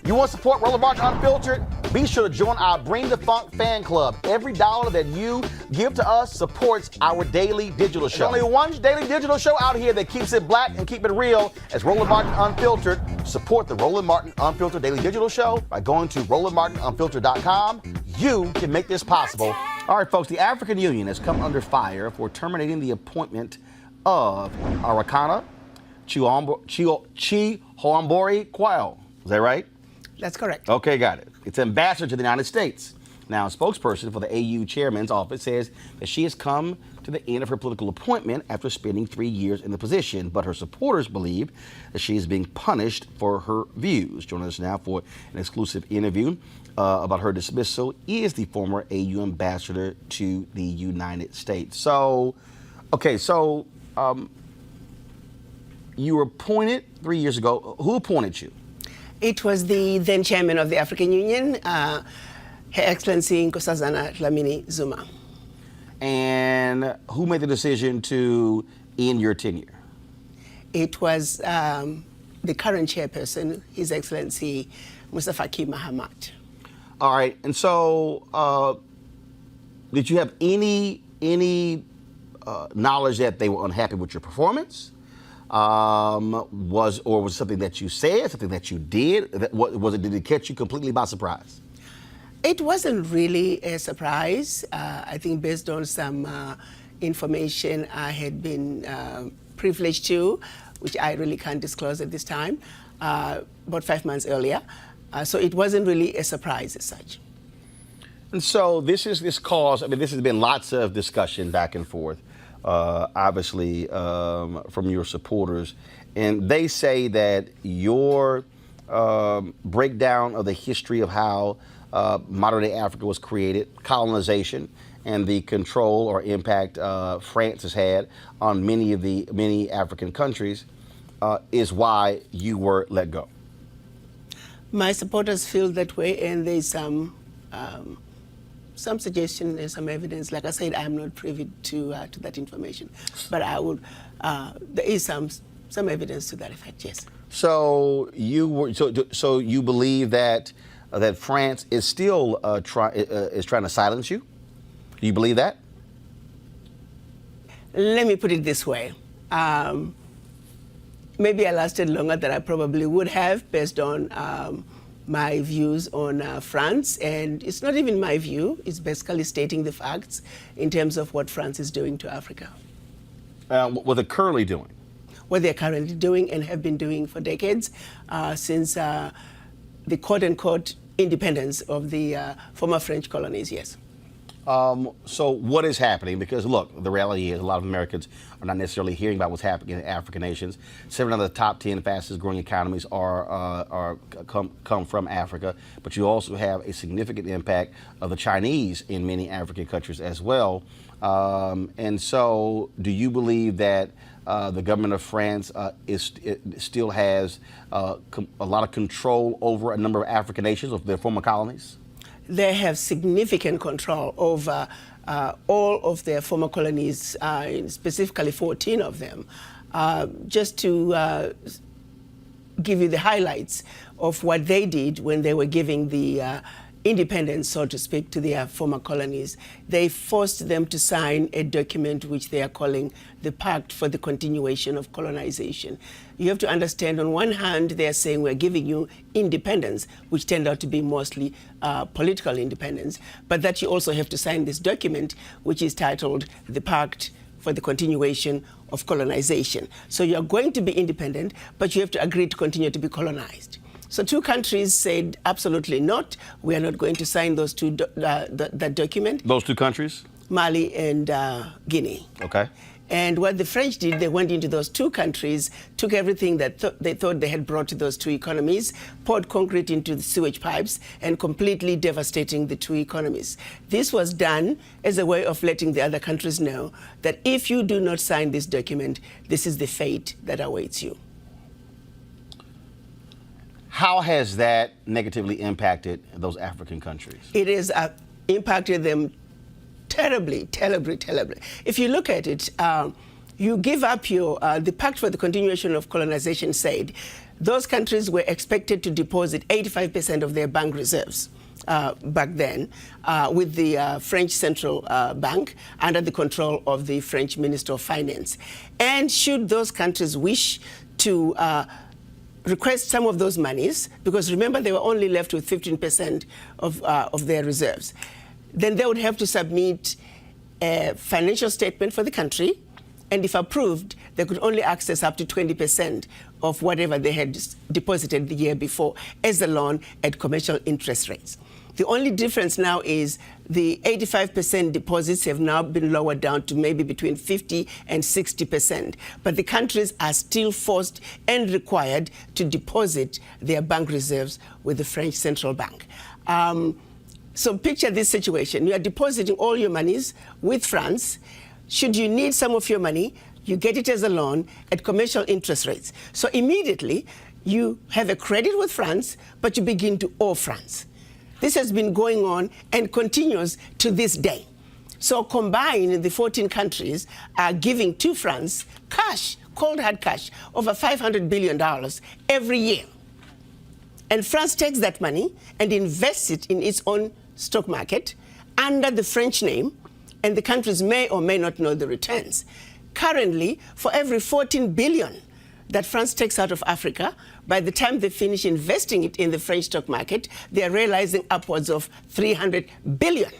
You want to support Roland Martin Unfiltered? Be sure to join our Bring the Funk fan club. Every dollar that you give to us supports our daily digital show. There's only one daily digital show out here that keeps it black and keep it real. As Roland Martin Unfiltered. Support the Roland Martin Unfiltered daily digital show by going to RolandMartinUnfiltered.com. You can make this possible. All right, folks, the African Union has come under fire for terminating the appointment of Arikana Chihombori Quayle. Is that right? That's correct. Okay, got it. It's ambassador to the United States. Now, a spokesperson for the AU chairman's office says that she has come to the end of her political appointment after spending 3 years in the position, but her supporters believe that she is being punished for her views. Joining us now for an exclusive interview about her dismissal is the former AU ambassador to the United States. So, okay, you were appointed 3 years ago. Who appointed you? It was the then chairman of the African Union, Her Excellency Nkosazana Dlamini Zuma. And who made the decision to end your tenure? It was the current chairperson, His Excellency Mustafa Ki Mahamat. All right, and so did you have any knowledge that they were unhappy with your performance? Was it something that you said, something that you did? Did it catch you completely by surprise? It wasn't really a surprise. I think based on some information I had been privileged to, which I really can't disclose at this time, about 5 months earlier. So it wasn't really a surprise as such. And so this cause, I mean, this has been lots of discussion back and forth, obviously, from your supporters. And they say that your breakdown of the history of how modern-day Africa was created, colonization, and the control or impact France has had on many African countries is why you were let go. My supporters feel that way, and there's some suggestion and some evidence. Like I said, I'm not privy to that information, but I would. There is some evidence to that effect. Yes. So you believe that France is still trying to silence you? Do you believe that? Let me put it this way. Maybe I lasted longer than I probably would have based on my views on France. And it's not even my view. It's basically stating the facts in terms of what France is doing to Africa. What they're currently doing? What they're currently doing and have been doing for decades since the quote-unquote independence of the former French colonies, yes. So what is happening? Because look, the reality is a lot of Americans are not necessarily hearing about what's happening in African nations. 7 of the top 10 fastest growing economies come from Africa, but you also have a significant impact of the Chinese in many African countries as well. And so do you believe that the government of France still has a lot of control over a number of African nations, of their former colonies? They have significant control over all of their former colonies, specifically 14 of them. Just to give you the highlights of what they did when they were giving the independence, so to speak, to their former colonies, they forced them to sign a document which they are calling the Pact for the Continuation of Colonization. You have to understand, on one hand, they are saying we're giving you independence, which turned out to be mostly political independence, but that you also have to sign this document, which is titled the Pact for the Continuation of Colonization. So you're going to be independent, but you have to agree to continue to be colonized. So 2 countries said absolutely not. We are not going to sign those that document. Those 2 countries? Mali and Guinea. Okay. And what the French did, they went into those 2 countries, took everything that they thought they had brought to those 2 economies, poured concrete into the sewage pipes, and completely devastating the 2 economies. This was done as a way of letting the other countries know that if you do not sign this document, this is the fate that awaits you. How has that negatively impacted those African countries? It has impacted them terribly, terribly, terribly. If you look at it, you give up the Pact for the Continuation of Colonization said those countries were expected to deposit 85% of their bank reserves back then with the French Central Bank under the control of the French Minister of Finance. And should those countries wish to request some of those monies, because remember they were only left with 15% of their reserves, then they would have to submit a financial statement for the country, and if approved, they could only access up to 20% of whatever they had deposited the year before as a loan at commercial interest rates. The only difference now is the 85% deposits have now been lowered down to maybe between 50 and 60%. But the countries are still forced and required to deposit their bank reserves with the French Central Bank. So picture this situation. You are depositing all your monies with France. Should you need some of your money, you get it as a loan at commercial interest rates. So immediately, you have a credit with France, but you begin to owe France. This has been going on and continues to this day. So combined, the 14 countries are giving to France cash, cold hard cash, over $500 billion every year. And France takes that money and invests it in its own stock market under the French name, and the countries may or may not know the returns. Currently, for every 14 billion that France takes out of Africa, by the time they finish investing it in the French stock market, they are realizing upwards of 300 billion.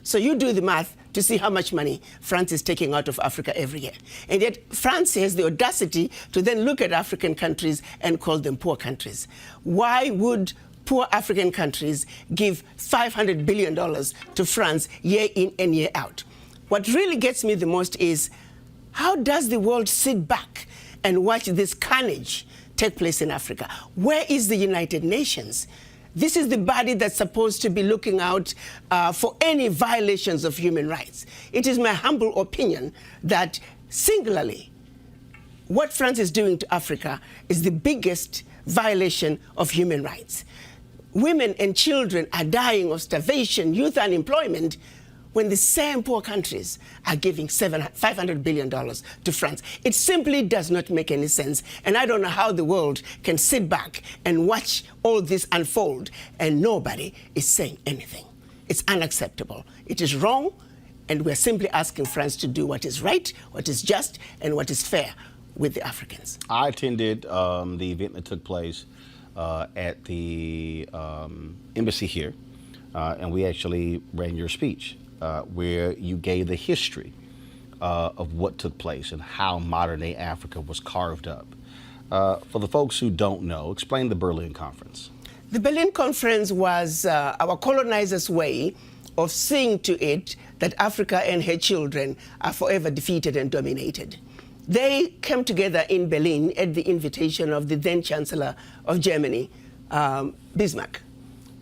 So you do the math to see how much money France is taking out of Africa every year. And yet France has the audacity to then look at African countries and call them poor countries. Why would poor African countries give $500 billion to France year in and year out? What really gets me the most is, how does the world sit back and watch this carnage take place in Africa? Where is the United Nations? This is the body that's supposed to be looking out for any violations of human rights. It is my humble opinion that singularly, what France is doing to Africa is the biggest violation of human rights. Women and children are dying of starvation, youth unemployment, when the same poor countries are giving $500 billion to France. It simply does not make any sense. And I don't know how the world can sit back and watch all this unfold and nobody is saying anything. It's unacceptable. It is wrong, and we're simply asking France to do what is right, what is just, and what is fair with the Africans. I attended the event that took place at the embassy here, and we actually ran your speech. Where you gave the history of what took place and how modern-day Africa was carved up. For the folks who don't know, explain the Berlin Conference. The Berlin Conference was our colonizers' way of seeing to it that Africa and her children are forever defeated and dominated. They came together in Berlin at the invitation of the then Chancellor of Germany, Bismarck,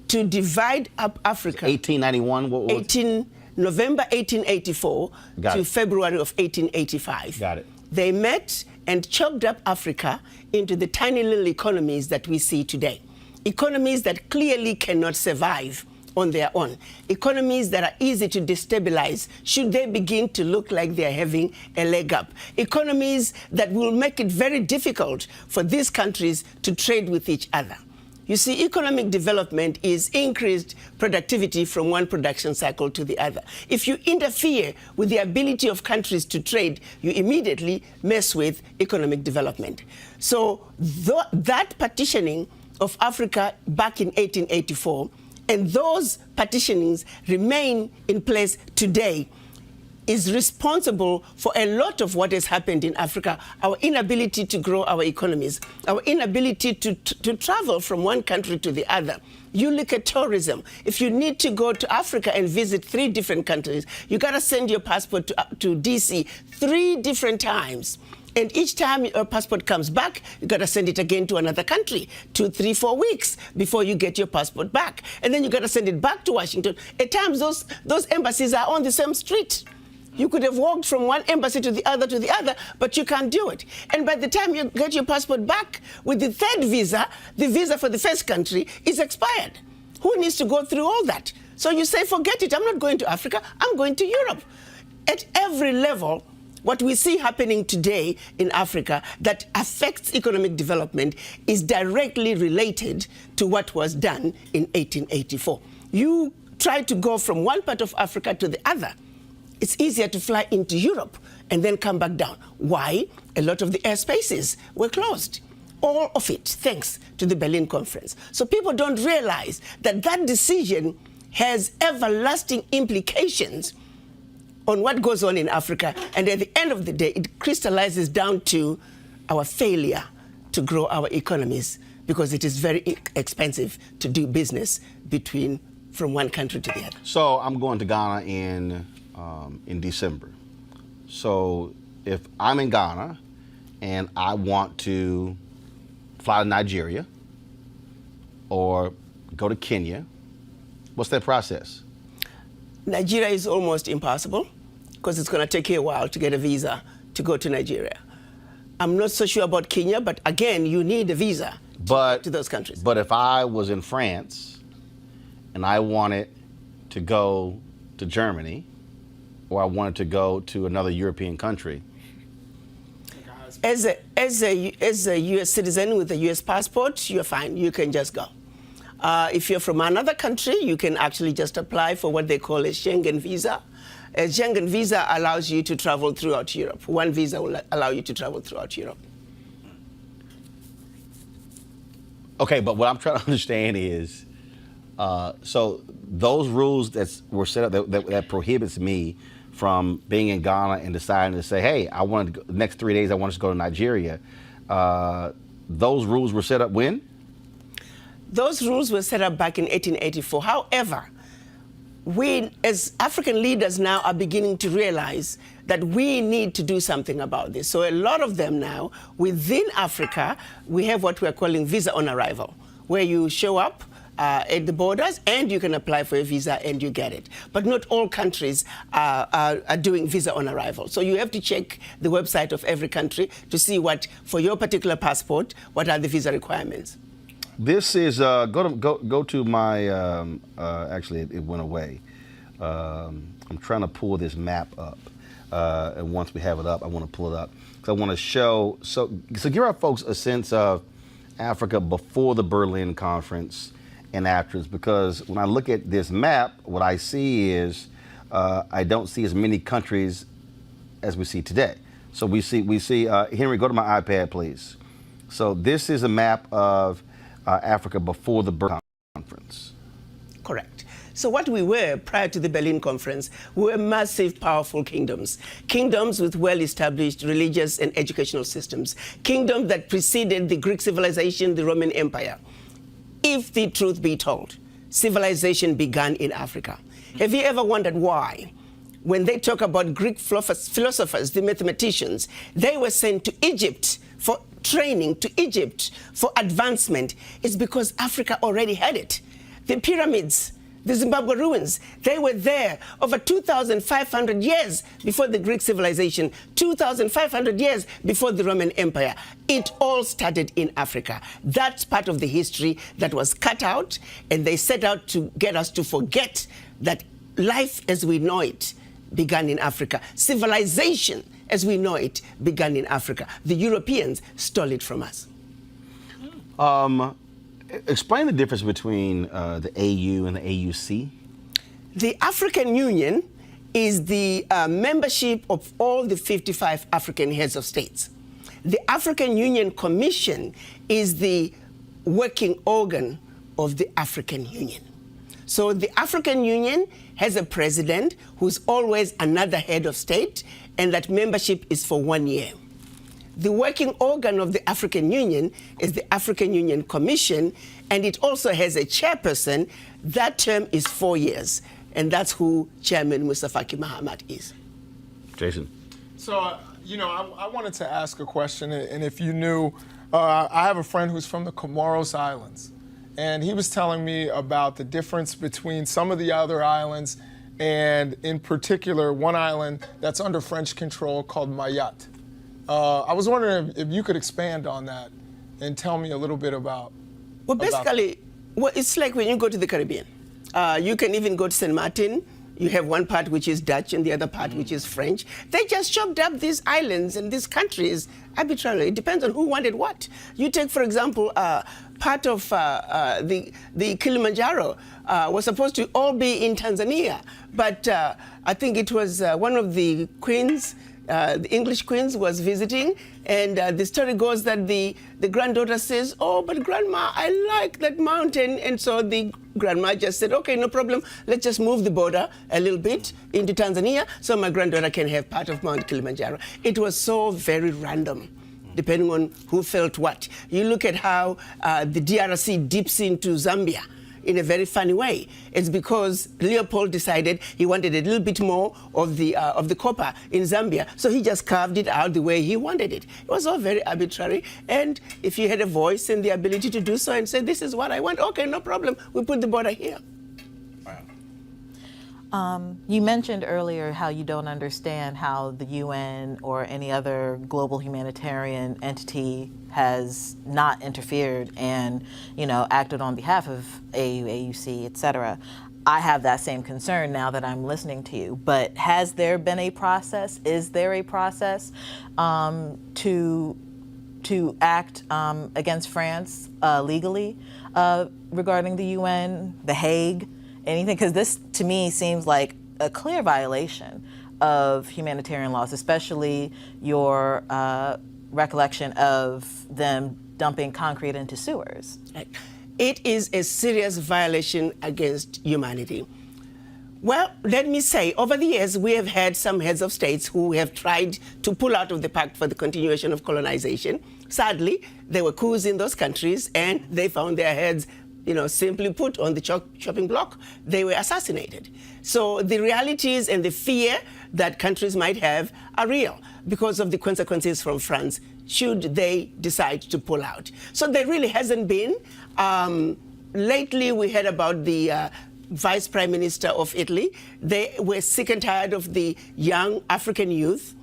to divide up Africa. 1891? What was November 1884 to February of 1885. Got it. They met and chopped up Africa into the tiny little economies that we see today. Economies that clearly cannot survive on their own. Economies that are easy to destabilize should they begin to look like they are having a leg up. Economies that will make it very difficult for these countries to trade with each other. You see, economic development is increased productivity from one production cycle to the other. If you interfere with the ability of countries to trade, you immediately mess with economic development. So that partitioning of Africa back in 1884, and those partitionings remain in place today, is responsible for a lot of what has happened in Africa. Our inability to grow our economies, our inability to travel from one country to the other. You look at tourism. If you need to go to Africa and visit 3 different countries, you got to send your passport to DC 3 different times. And each time your passport comes back, you got to send it again to another country, 2, 3, 4 weeks before you get your passport back. And then you got to send it back to Washington. At times, those embassies are on the same street. You could have walked from one embassy to the other, but you can't do it. And by the time you get your passport back with the 3rd visa, the visa for the first country is expired. Who needs to go through all that? So you say, forget it, I'm not going to Africa, I'm going to Europe. At every level, What we see happening today in Africa that affects economic development is directly related to what was done in 1884. You try to go from one part of Africa to the other. It's easier to fly into Europe and then come back down. Why? A lot of the airspaces were closed. All of it, thanks to the Berlin Conference. So people don't realize that that decision has everlasting implications on what goes on in Africa. And at the end of the day, it crystallizes down to our failure to grow our economies because it is very expensive to do business from one country to the other. So I'm going to Ghana in December. So if I'm in Ghana and I want to fly to Nigeria or go to Kenya, what's that process? Nigeria is almost impossible because it's going to take you a while to get a visa to go to Nigeria. I'm not so sure about Kenya, but again, you need a visa to those countries. But if I was in France and I wanted to go to Germany or I wanted to go to another European country, as a U.S. citizen with a U.S. passport, you're fine. You can just go. If you're from another country, you can actually just apply for what they call a Schengen visa. A Schengen visa allows you to travel throughout Europe. One visa will allow you to travel throughout Europe. Okay, but what I'm trying to understand is, so those rules that were set up that prohibits me from being in Ghana and deciding to say, hey, I want to go, the next 3 days I want to go to Nigeria. Those rules were set up when? Those rules were set up back in 1884. However, we as African leaders now are beginning to realize that we need to do something about this. So a lot of them now, within Africa, we have what we're calling visa on arrival, where you show up at the borders and you can apply for a visa and you get it. But not all countries are doing visa on arrival. So you have to check the website of every country to see what, for your particular passport, what are the visa requirements. This is, go to my, actually it went away. I'm trying to pull this map up. And once we have it up, I want to pull it up. Because I want to show, so give our folks a sense of Africa before the Berlin Conference and afterwards, because when I look at this map, what I see is I don't see as many countries as we see today. So we see Henry, go to my iPad, please. So this is a map of Africa before the Berlin Conference. Correct. So what we were prior to the Berlin Conference, we were massive, powerful kingdoms. Kingdoms with well-established religious and educational systems. Kingdoms that preceded the Greek civilization, the Roman Empire. If the truth be told, civilization began in Africa. Have you ever wondered why? When they talk about Greek philosophers, the mathematicians, they were sent to Egypt for training, to Egypt for advancement. It's because Africa already had it. The pyramids, the Zimbabwe ruins, they were there over 2,500 years before the Greek civilization, 2,500 years before the Roman Empire. It all started in Africa. That's part of the history that was cut out, and they set out to get us to forget that life as we know it began in Africa. Civilization as we know it began in Africa. The Europeans stole it from us. Explain the difference between the AU and the AUC. The African Union is the membership of all the 55 African heads of states. The African Union Commission is the working organ of the African Union. So the African Union has a president who's always another head of state, and that membership is for 1 year. The working organ of the African Union is the African Union Commission, and it also has a chairperson. That term is 4 years, and that's who Chairman Musa Faki Mahamat is. Jason. So, I wanted to ask a question, and if you knew, I have a friend who's from the Comoros Islands, and he was telling me about the difference between some of the other islands, and in particular, one island that's under French control called Mayotte. I was wondering if you could expand on that and tell me a little bit about. Well, basically, it's like when you go to the Caribbean. You can even go to St. Martin. You have one part which is Dutch and the other part which is French. They just chopped up these islands and these countries arbitrarily. It depends on who wanted what. You take, for example, part of the Kilimanjaro was supposed to all be in Tanzania, but I think it was one of the queens, the English queens was visiting, and the story goes that the granddaughter says, "Oh, but grandma, I like that mountain." And so the grandma just said, "Okay, no problem. Let's just move the border a little bit into Tanzania so my granddaughter can have part of Mount Kilimanjaro." It was so very random, depending on who felt what. You look at how the DRC dips into Zambia in a very funny way. It's because Leopold decided he wanted a little bit more of the copper in Zambia, so he just carved it out the way he wanted it. It was all very arbitrary, and if you had a voice and the ability to do so and say, "This is what I want," okay, no problem, we put the border here. You mentioned earlier how you don't understand how the UN or any other global humanitarian entity has not interfered and, acted on behalf of AU, AUC, et cetera. I have that same concern now that I'm listening to you. But has there been a process? Is there a process to act against France legally regarding the UN, The Hague? Anything, because this to me seems like a clear violation of humanitarian laws, especially your recollection of them dumping concrete into sewers. It is a serious violation against humanity. Well, let me say, over the years, we have had some heads of states who have tried to pull out of the pact for the continuation of colonization. Sadly, there were coups in those countries, and they found their heads, simply put, on the chopping block. They were assassinated. So the realities and the fear that countries might have are real because of the consequences from France should they decide to pull out. So there really hasn't been. Lately, we heard about the Vice Prime Minister of Italy. They were sick and tired of the young African youth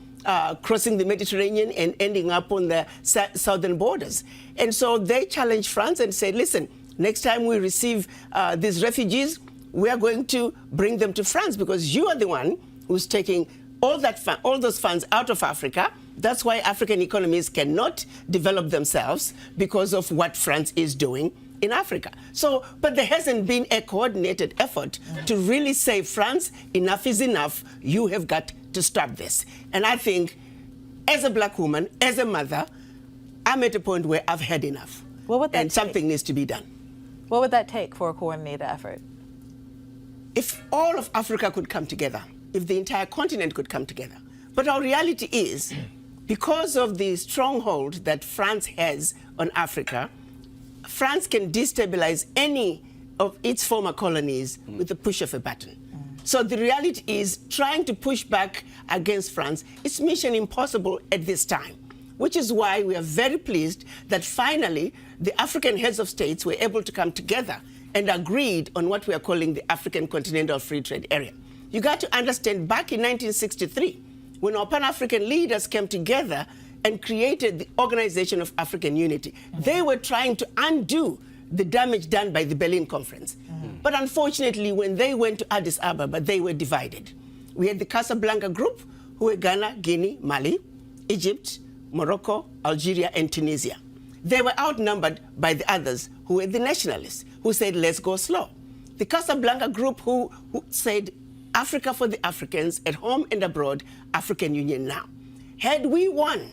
crossing the Mediterranean and ending up on the southern borders. And so they challenged France and said, "Listen, next time we receive these refugees, we are going to bring them to France because you are the one who's taking all those funds out of Africa. That's why African economies cannot develop themselves because of what France is doing in Africa." So, but there hasn't been a coordinated effort to really say, France, enough is enough. You have got to stop this. And I think, as a black woman, as a mother, I'm at a point where I've had enough. What would that take? Something needs to be done. What would that take for a coordinated effort? If all of Africa could come together, if the entire continent could come together. But our reality is, because of the stronghold that France has on Africa, France can destabilize any of its former colonies with the push of a button. So the reality is, trying to push back against France is mission impossible at this time, which is why we are very pleased that finally the African heads of states were able to come together and agreed on what we are calling the African Continental Free Trade Area. You got to understand, back in 1963, when our Pan-African leaders came together and created the Organization of African Unity, they were trying to undo the damage done by the Berlin Conference. But unfortunately, when they went to Addis Ababa, they were divided. We had the Casablanca group, who were Ghana, Guinea, Mali, Egypt, Morocco, Algeria, and Tunisia. They were outnumbered by the others, who were the nationalists, who said, "Let's go slow." The Casablanca group, who said, "Africa for the Africans, at home and abroad, African Union now." Had we won,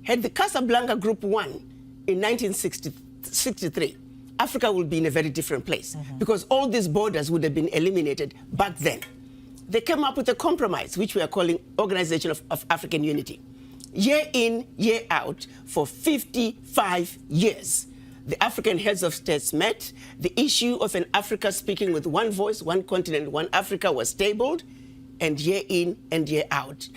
had the Casablanca group won in 1963, Africa would be in a very different place because all these borders would have been eliminated back then. They came up with a compromise, which we are calling Organization of African Unity. Year in, year out, for 55 years, the African heads of states met. The issue of an Africa speaking with one voice, one continent, one Africa was tabled, and year in and year out,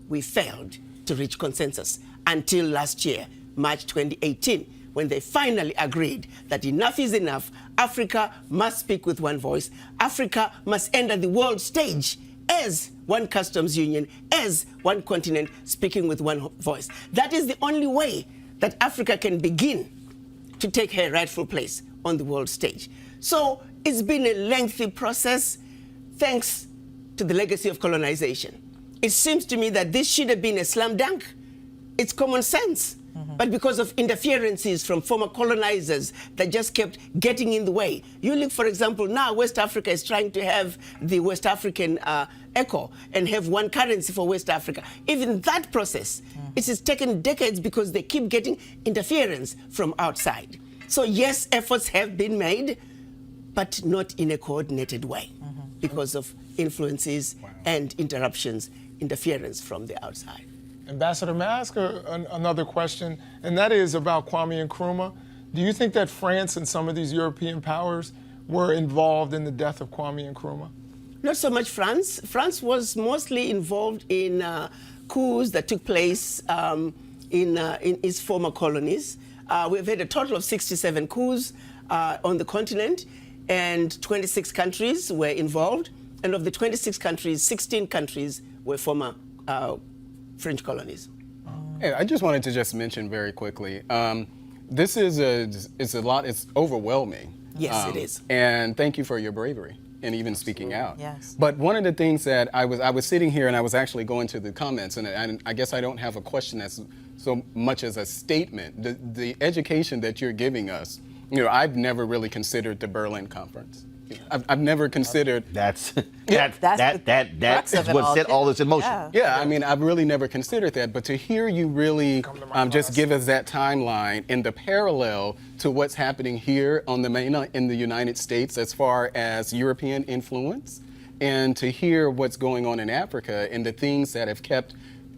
we failed to reach consensus until last year, March 2018, when they finally agreed that enough is enough. Africa must speak with one voice. Africa must enter the world stage as one customs union, as one continent, speaking with one voice. That is the only way that Africa can begin to take her rightful place on the world stage. So it's been a lengthy process. Thanks to the legacy of colonization. It seems to me that this should have been a slam dunk. It's common sense. But because of interferences from former colonizers that just kept getting in the way. You look, for example, now West Africa is trying to have the West African echo and have one currency for West Africa. Even that process, it has taken decades because they keep getting interference from outside. So yes, efforts have been made, but not in a coordinated way because of influences and interruptions, interference from the outside. Ambassador, may I ask another question? And that is about Kwame Nkrumah. Do you think that France and some of these European powers were involved in the death of Kwame Nkrumah? Not so much France. France was mostly involved in coups that took place in its former colonies. We've had a total of 67 coups on the continent, and 26 countries were involved. And of the 26 countries, 16 countries were former French colonies. Hey, I just wanted to just mention very quickly, this is it's overwhelming. Yes, it is. And thank you for your bravery and even speaking out. Yes. But one of the things that I was sitting here and I was actually going to the comments, and I guess I don't have a question as so much as a statement. The education that you're giving us, I've never really considered the Berlin Conference. I've never considered. That's crux of it what all, set too. all this in motion. Yeah, I mean, I've really never considered that. But to hear you really just give us that timeline and the parallel to what's happening here on in the United States as far as European influence, and to hear what's going on in Africa and the things that have kept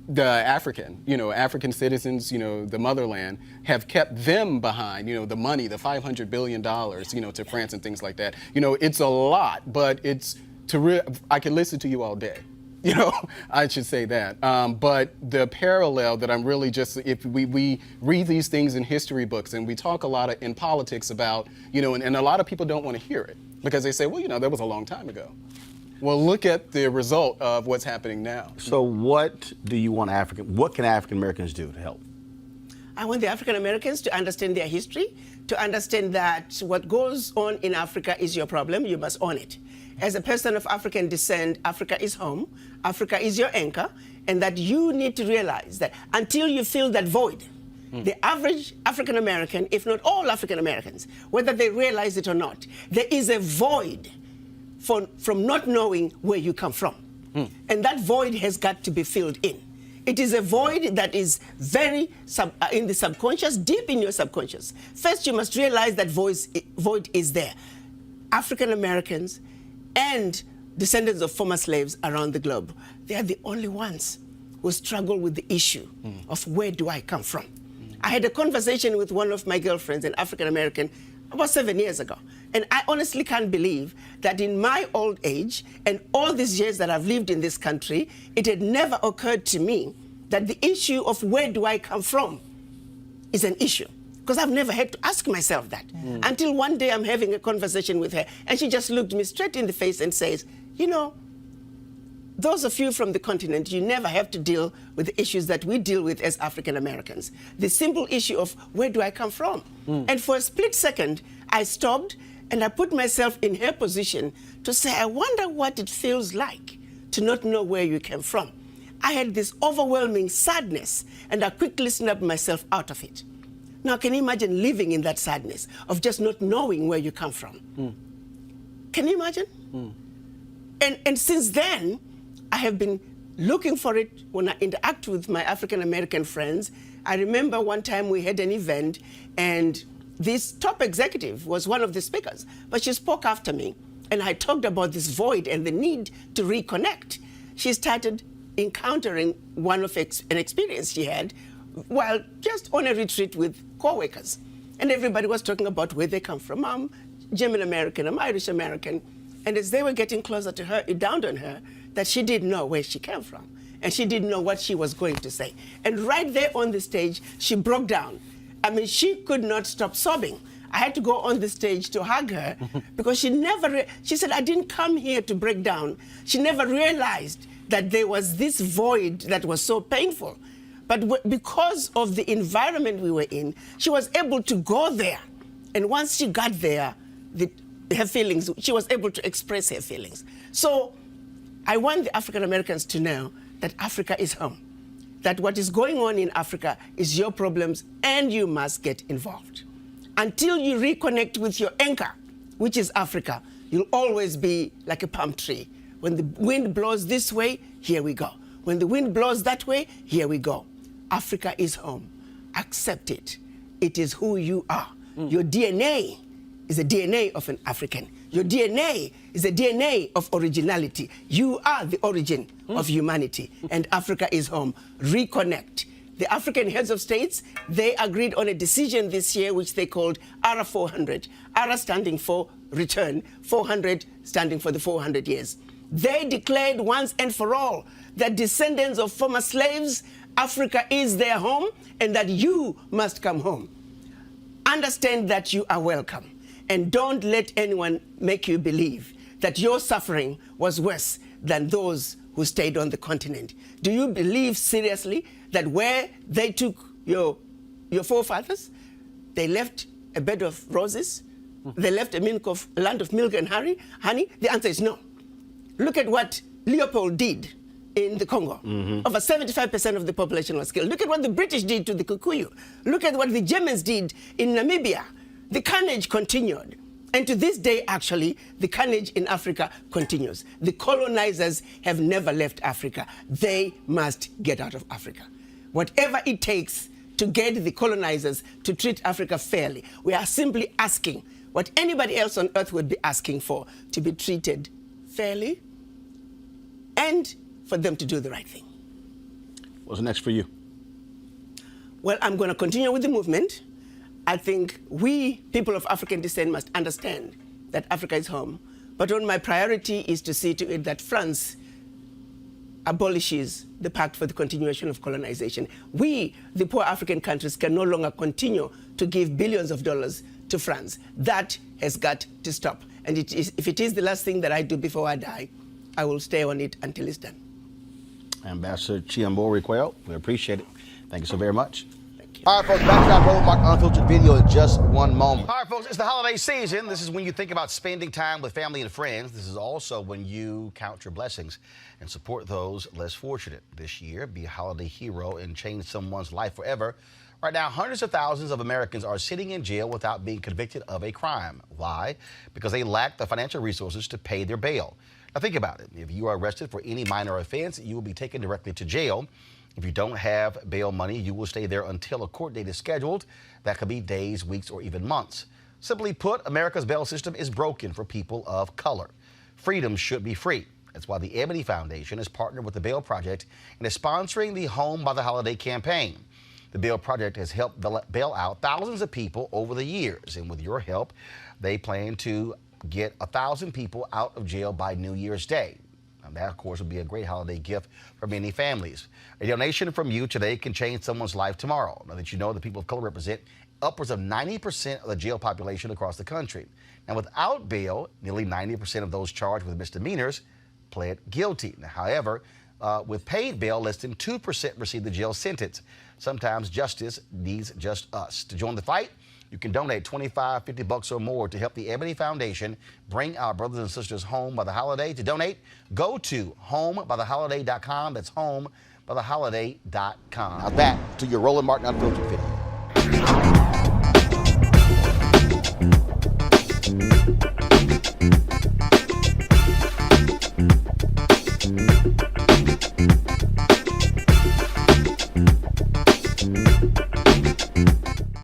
the African citizens, the motherland, have kept them behind, the money, the $500 billion, to France and things like that. It's a lot, but I can listen to you all day. I should say that. But the parallel that I'm really if we read these things in history books and we talk a lot in politics about, and a lot of people don't want to hear it because they say, well, that was a long time ago. Well, look at the result of what's happening now. So what can African Americans do to help? I want the African Americans to understand their history, to understand that what goes on in Africa is your problem, you must own it. As a person of African descent, Africa is home, Africa is your anchor, and that you need to realize that until you fill that void, the average African American, if not all African Americans, whether they realize it or not, there is a void from not knowing where you come from. And that void has got to be filled in. It is a void that is very in the subconscious, deep in your subconscious. First, you must realize that void is there. African Americans and descendants of former slaves around the globe, they are the only ones who struggle with the issue of where do I come from. I had a conversation with one of my girlfriends, an African American, about 7 years ago. And I honestly can't believe that in my old age and all these years that I've lived in this country, it had never occurred to me that the issue of where do I come from is an issue. Because I've never had to ask myself that. Until one day I'm having a conversation with her and she just looked me straight in the face and says, those of you from the continent, you never have to deal with the issues that we deal with as African Americans. The simple issue of where do I come from? And for a split second, I stopped and I put myself in her position to say, I wonder what it feels like to not know where you came from. I had this overwhelming sadness and I quickly snapped myself out of it. Now, can you imagine living in that sadness of just not knowing where you come from? Can you imagine? And since then, I have been looking for it when I interact with my African American friends. I remember one time we had an event and this top executive was one of the speakers, but she spoke after me and I talked about this void and the need to reconnect. She started encountering an experience she had while just on a retreat with co-workers. And everybody was talking about where they come from. I'm German American, I'm Irish American. And as they were getting closer to her, it dawned on her that she didn't know where she came from. And she didn't know what she was going to say. And right there on the stage, she broke down. I mean, she could not stop sobbing. I had to go on the stage to hug her because she said, I didn't come here to break down. She never realized that there was this void that was so painful. But because of the environment we were in, she was able to go there. And once she got there, her feelings, she was able to express her feelings. So I want the African Americans to know that Africa is home, that what is going on in Africa is your problems and you must get involved. Until you reconnect with your anchor, which is Africa, you'll always be like a palm tree. When the wind blows this way, here we go. When the wind blows that way, here we go. Africa is home. Accept it. It is who you are. Your DNA is the DNA of an African. Your DNA is the DNA of originality. You are the origin of humanity, and Africa is home. Reconnect. The African heads of states, they agreed on a decision this year which they called ARA 400. ARA standing for return, 400 standing for the 400 years. They declared once and for all that descendants of former slaves, Africa is their home and that you must come home. Understand that you are welcome, and don't let anyone make you believe that your suffering was worse than those who stayed on the continent. Do you believe seriously that where they took your forefathers, they left a bed of roses? They left a land of milk and honey? The answer is no. Look at what Leopold did in the Congo. Over 75% of the population was killed. Look at what the British did to the Kikuyu. Look at what the Germans did in Namibia. The carnage continued. And to this day, actually, the carnage in Africa continues. The colonizers have never left Africa. They must get out of Africa. Whatever it takes to get the colonizers to treat Africa fairly, we are simply asking what anybody else on earth would be asking for, to be treated fairly and for them to do the right thing. What's next for you? Well, I'm going to continue with the movement. I think we, people of African descent, must understand that Africa is home. But on my priority is to see to it that France abolishes the Pact for the Continuation of Colonization. We, the poor African countries, can no longer continue to give billions of dollars to France. That has got to stop. And if it is the last thing that I do before I die, I will stay on it until it's done. Ambassador Chiambori Quayle, we appreciate it. Thank you so very much. Thank you. All right, folks, back to our Roland Martin Unfiltered video in just one moment. All right, folks, it's the holiday season. This is when you think about spending time with family and friends. This is also when you count your blessings and support those less fortunate. This year, be a holiday hero and change someone's life forever. Right now, hundreds of thousands of Americans are sitting in jail without being convicted of a crime. Why? Because they lack the financial resources to pay their bail. Now think about it. If you are arrested for any minor offense, you will be taken directly to jail. If you don't have bail money, you will stay there until a court date is scheduled. That could be days, weeks, or even months. Simply put, America's bail system is broken for people of color. Freedom should be free. That's why the Ebony Foundation has partnered with the Bail Project and is sponsoring the Home by the Holiday campaign. The Bail Project has helped bail out thousands of people over the years, and with your help, they plan to get 1,000 people out of jail by New Year's Day. And that, of course, would be a great holiday gift for many families. A donation from you today can change someone's life tomorrow. Now that you know the people of color represent upwards of 90% of the jail population across the country. Now, without bail, nearly 90% of those charged with misdemeanors pled guilty. Now, however, with paid bail, less than 2% receive the jail sentence. Sometimes justice needs just us. To join the fight, you can donate $25, $50 or more to help the Ebony Foundation bring our brothers and sisters home by the holiday. To donate, go to homebytheholiday.com. That's homebytheholiday.com. Now back to your Roland Martin Unfiltered video.